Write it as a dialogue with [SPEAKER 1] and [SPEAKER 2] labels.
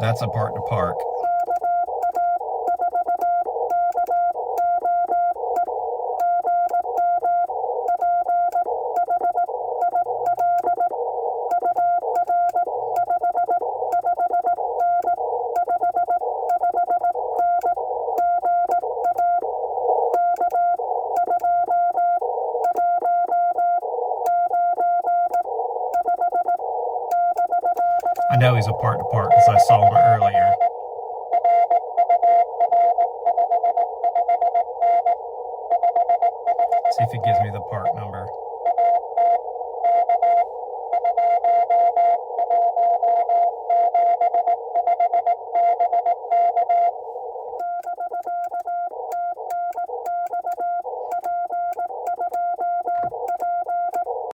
[SPEAKER 1] That's a part to park. I know he's a part to park because I saw him earlier. See if it gives me the part number.